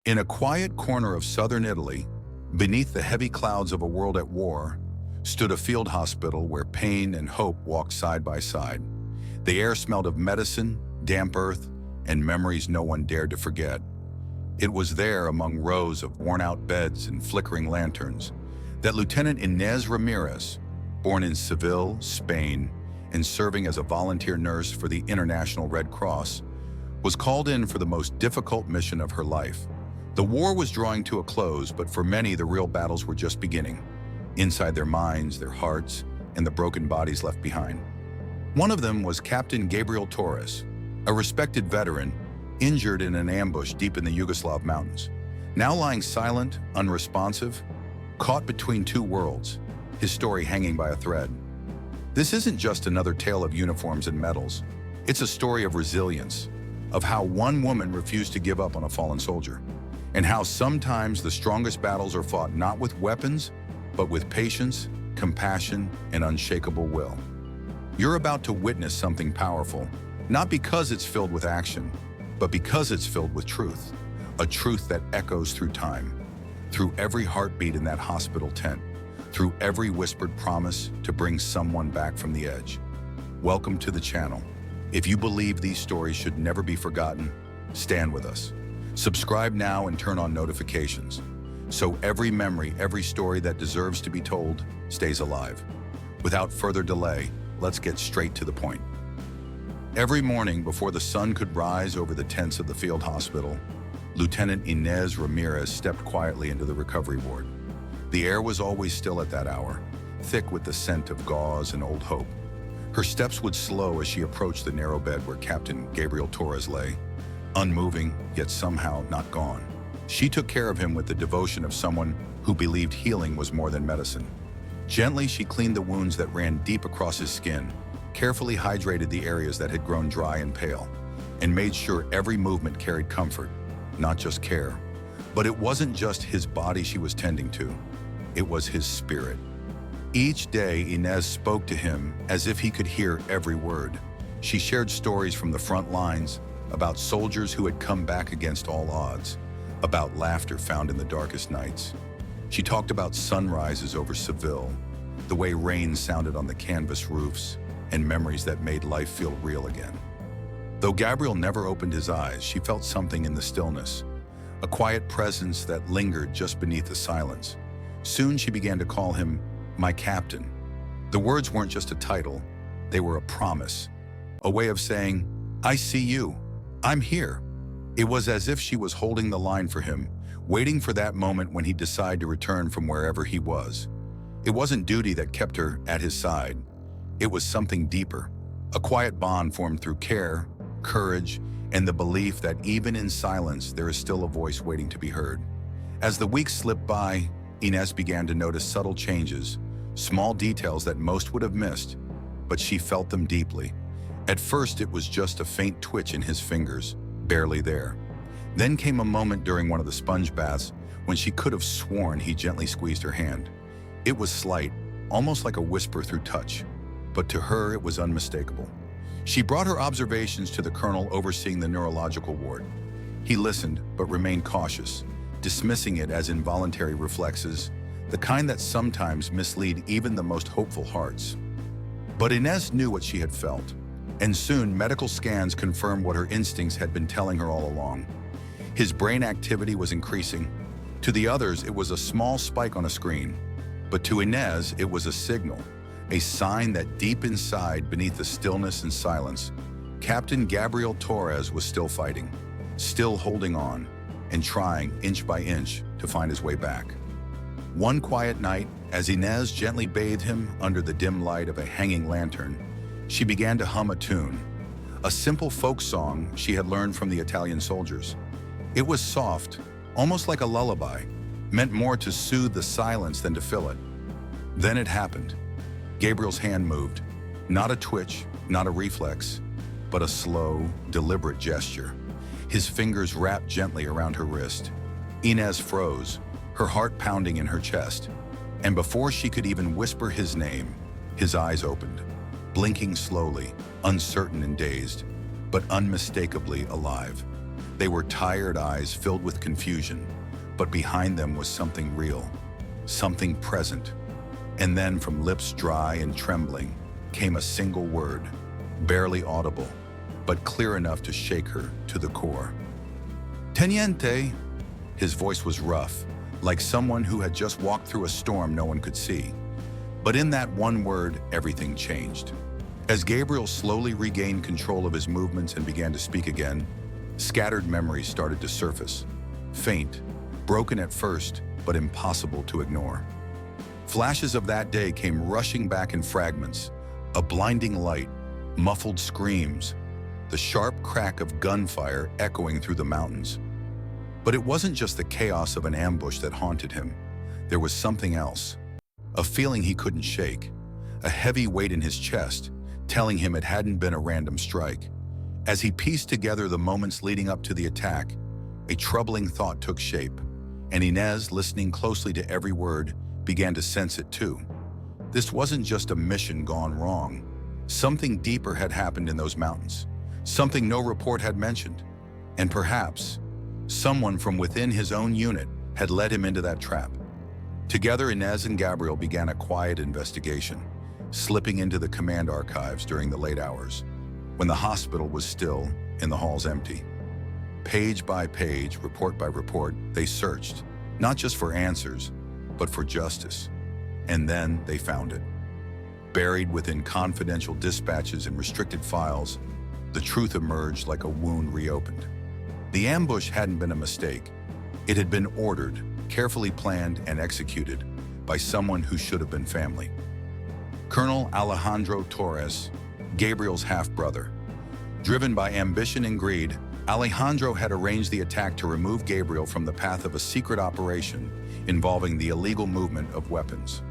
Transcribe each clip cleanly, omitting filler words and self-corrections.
In a quiet corner of southern Italy, beneath the heavy clouds of a world at war, stood a field hospital where pain and hope walked side by side. The air smelled of medicine, damp earth, and memories no one dared to forget. It was there, among rows of worn-out beds and flickering lanterns, that Lieutenant Inés Ramírez, born in Seville, Spain, and serving as a volunteer nurse for the International Red Cross, was called in for the most difficult mission of her life. The war was drawing to a close, but for many, the real battles were just beginning, inside their minds, their hearts, and the broken bodies left behind. One of them was Captain Gabriel Torres, a respected veteran, injured in an ambush deep in the Yugoslav mountains. Now lying silent, unresponsive, caught between two worlds, his story hanging by a thread. This isn't just another tale of uniforms and medals. It's a story of resilience, of how one woman refused to give up on a fallen soldier, and how sometimes the strongest battles are fought not with weapons, but with patience, compassion, and unshakable will. You're about to witness something powerful, not because it's filled with action, but because it's filled with truth, a truth that echoes through time, through every heartbeat in that hospital tent, through every whispered promise to bring someone back from the edge. Welcome to the channel. If you believe these stories should never be forgotten, stand with us. Subscribe now and turn on notifications, so every memory, every story that deserves to be told stays alive. Without further delay, let's get straight to the point. Every morning before the sun could rise over the tents of the field hospital, Lieutenant Inés Ramírez stepped quietly into the recovery ward. The air was always still at that hour, thick with the scent of gauze and old hope. Her steps would slow as she approached the narrow bed where Captain Gabriel Torres lay, unmoving, yet somehow not gone. She took care of him with the devotion of someone who believed healing was more than medicine. Gently, she cleaned the wounds that ran deep across his skin, carefully hydrated the areas that had grown dry and pale, and made sure every movement carried comfort, not just care. But it wasn't just his body she was tending to, it was his spirit. Each day, Inés spoke to him as if he could hear every word. She shared stories from the front lines about soldiers who had come back against all odds, about laughter found in the darkest nights. She talked about sunrises over Seville, the way rain sounded on the canvas roofs, and memories that made life feel real again. Though Gabriel never opened his eyes, she felt something in the stillness, a quiet presence that lingered just beneath the silence. Soon she began to call him my captain. The words weren't just a title, they were a promise, a way of saying, I see you, I'm here. It was as if she was holding the line for him, waiting for that moment when he'd decide to return from wherever he was. It wasn't duty that kept her at his side. It was something deeper, a quiet bond formed through care, courage, and the belief that even in silence, there is still a voice waiting to be heard. As the weeks slipped by, Inés began to notice subtle changes, small details that most would have missed, but she felt them deeply. At first, it was just a faint twitch in his fingers, barely there. Then came a moment during one of the sponge baths when she could have sworn he gently squeezed her hand. It was slight, almost like a whisper through touch, but to her it was unmistakable. She brought her observations to the colonel overseeing the neurological ward. He listened, but remained cautious, dismissing it as involuntary reflexes, the kind that sometimes mislead even the most hopeful hearts. But Inés knew what she had felt, and soon medical scans confirmed what her instincts had been telling her all along. His brain activity was increasing. To the others, it was a small spike on a screen, but to Inés, it was a signal, a sign that deep inside, beneath the stillness and silence, Captain Gabriel Torres was still fighting, still holding on, and trying, inch by inch, to find his way back. One quiet night, as Inés gently bathed him under the dim light of a hanging lantern, she began to hum a tune, a simple folk song she had learned from the Italian soldiers. It was soft, almost like a lullaby, meant more to soothe the silence than to fill it. Then it happened. Gabriel's hand moved, not a twitch, not a reflex, but a slow, deliberate gesture. His fingers wrapped gently around her wrist. Inés froze, her heart pounding in her chest, and before she could even whisper his name, his eyes opened, blinking slowly, uncertain and dazed, but unmistakably alive. They were tired eyes filled with confusion, but behind them was something real, something present. And then from lips dry and trembling came a single word, barely audible, but clear enough to shake her to the core. Teniente! His voice was rough, like someone who had just walked through a storm no one could see. But in that one word, everything changed. As Gabriel slowly regained control of his movements and began to speak again, scattered memories started to surface. Faint, broken at first, but impossible to ignore. Flashes of that day came rushing back in fragments, a blinding light, muffled screams, the sharp crack of gunfire echoing through the mountains. But it wasn't just the chaos of an ambush that haunted him. There was something else, a feeling he couldn't shake, a heavy weight in his chest, telling him it hadn't been a random strike. As he pieced together the moments leading up to the attack, a troubling thought took shape, and Inés, listening closely to every word, began to sense it too. This wasn't just a mission gone wrong. Something deeper had happened in those mountains, something no report had mentioned, and perhaps someone from within his own unit had led him into that trap. Together, Inés and Gabriel began a quiet investigation, slipping into the command archives during the late hours, when the hospital was still and the halls empty. Page by page, report by report, they searched, not just for answers, but for justice. And then they found it. Buried within confidential dispatches and restricted files, the truth emerged like a wound reopened. The ambush hadn't been a mistake. It had been ordered, carefully planned and executed by someone who should have been family. Colonel Alejandro Torres, Gabriel's half-brother. Driven by ambition and greed, Alejandro had arranged the attack to remove Gabriel from the path of a secret operation involving the illegal movement of weapons.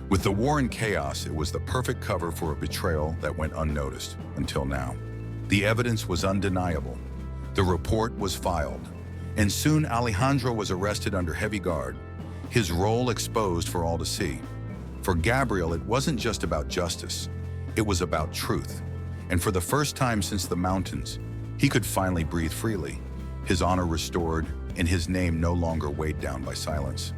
With the war and chaos, it was the perfect cover for a betrayal that went unnoticed until now. The evidence was undeniable. The report was filed, and soon Alejandro was arrested under heavy guard, his role exposed for all to see. For Gabriel, it wasn't just about justice, it was about truth. And for the first time since the mountains, he could finally breathe freely, his honor restored, and his name no longer weighed down by silence.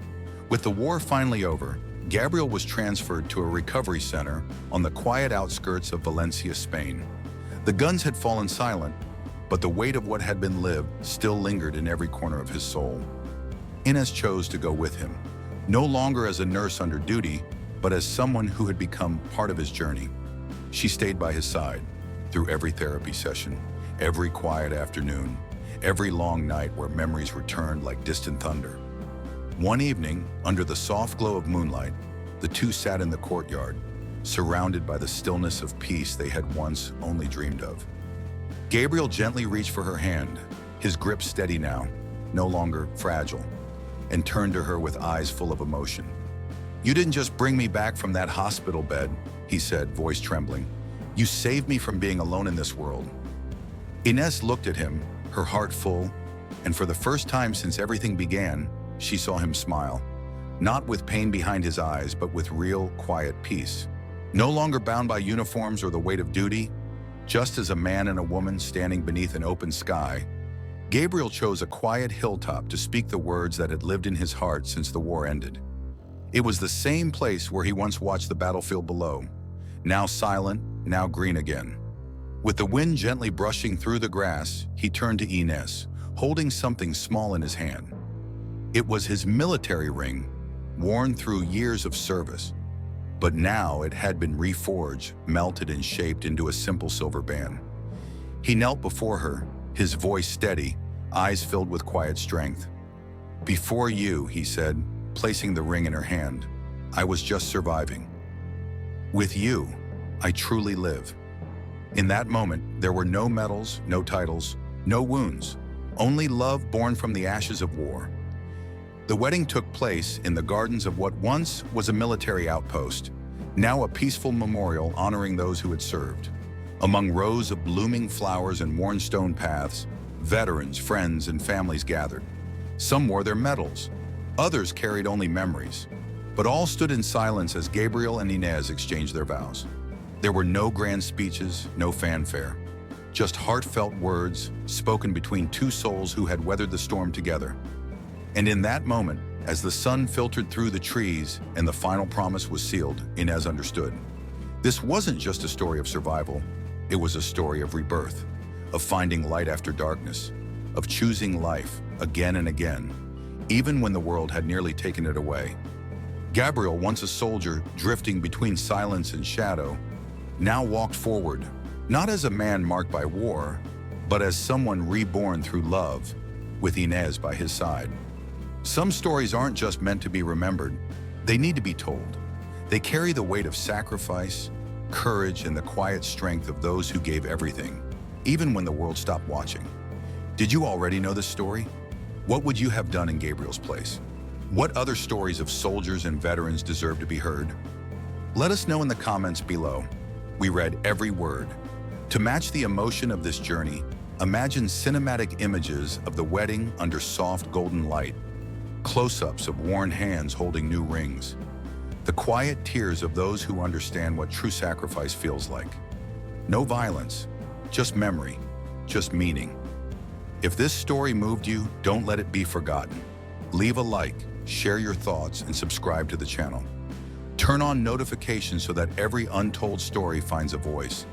With the war finally over, Gabriel was transferred to a recovery center on the quiet outskirts of Valencia, Spain. The guns had fallen silent, but the weight of what had been lived still lingered in every corner of his soul. Inés chose to go with him, no longer as a nurse under duty, but as someone who had become part of his journey. She stayed by his side through every therapy session, every quiet afternoon, every long night where memories returned like distant thunder. One evening, under the soft glow of moonlight, the two sat in the courtyard, surrounded by the stillness of peace they had once only dreamed of. Gabriel gently reached for her hand, his grip steady now, no longer fragile, and turned to her with eyes full of emotion. "You didn't just bring me back from that hospital bed," he said, voice trembling. "You saved me from being alone in this world." Inés looked at him, her heart full, and for the first time since everything began, she saw him smile, not with pain behind his eyes, but with real, quiet peace. No longer bound by uniforms or the weight of duty, just as a man and a woman standing beneath an open sky, Gabriel chose a quiet hilltop to speak the words that had lived in his heart since the war ended. It was the same place where he once watched the battlefield below, now silent, now green again. With the wind gently brushing through the grass, he turned to Inés, holding something small in his hand. It was his military ring, worn through years of service, but now it had been reforged, melted and shaped into a simple silver band. He knelt before her, his voice steady, eyes filled with quiet strength. "Before you," he said, placing the ring in her hand, "I was just surviving. With you, I truly live." In that moment, there were no medals, no titles, no wounds, only love born from the ashes of war. The wedding took place in the gardens of what once was a military outpost, now a peaceful memorial honoring those who had served. Among rows of blooming flowers and worn stone paths, veterans, friends, and families gathered. Some wore their medals, others carried only memories, but all stood in silence as Gabriel and Inés exchanged their vows. There were no grand speeches, no fanfare, just heartfelt words spoken between two souls who had weathered the storm together. And in that moment, as the sun filtered through the trees and the final promise was sealed, Inés understood. This wasn't just a story of survival, it was a story of rebirth, of finding light after darkness, of choosing life again and again, even when the world had nearly taken it away. Gabriel, once a soldier drifting between silence and shadow, now walked forward, not as a man marked by war, but as someone reborn through love, with Inés by his side. Some stories aren't just meant to be remembered, they need to be told. They carry the weight of sacrifice, courage, and the quiet strength of those who gave everything, even when the world stopped watching. Did you already know this story? What would you have done in Gabriel's place? What other stories of soldiers and veterans deserve to be heard? Let us know in the comments below. We read every word. To match the emotion of this journey, imagine cinematic images of the wedding under soft golden light, close-ups of worn hands holding new rings, the quiet tears of those who understand what true sacrifice feels like. No violence, just memory, just meaning. If this story moved you, don't let it be forgotten. Leave a like, share your thoughts, and subscribe to the channel. Turn on notifications so that every untold story finds a voice.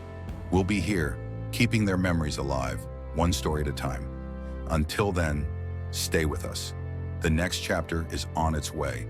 We'll be here, keeping their memories alive, one story at a time. Until then, stay with us. The next chapter is on its way.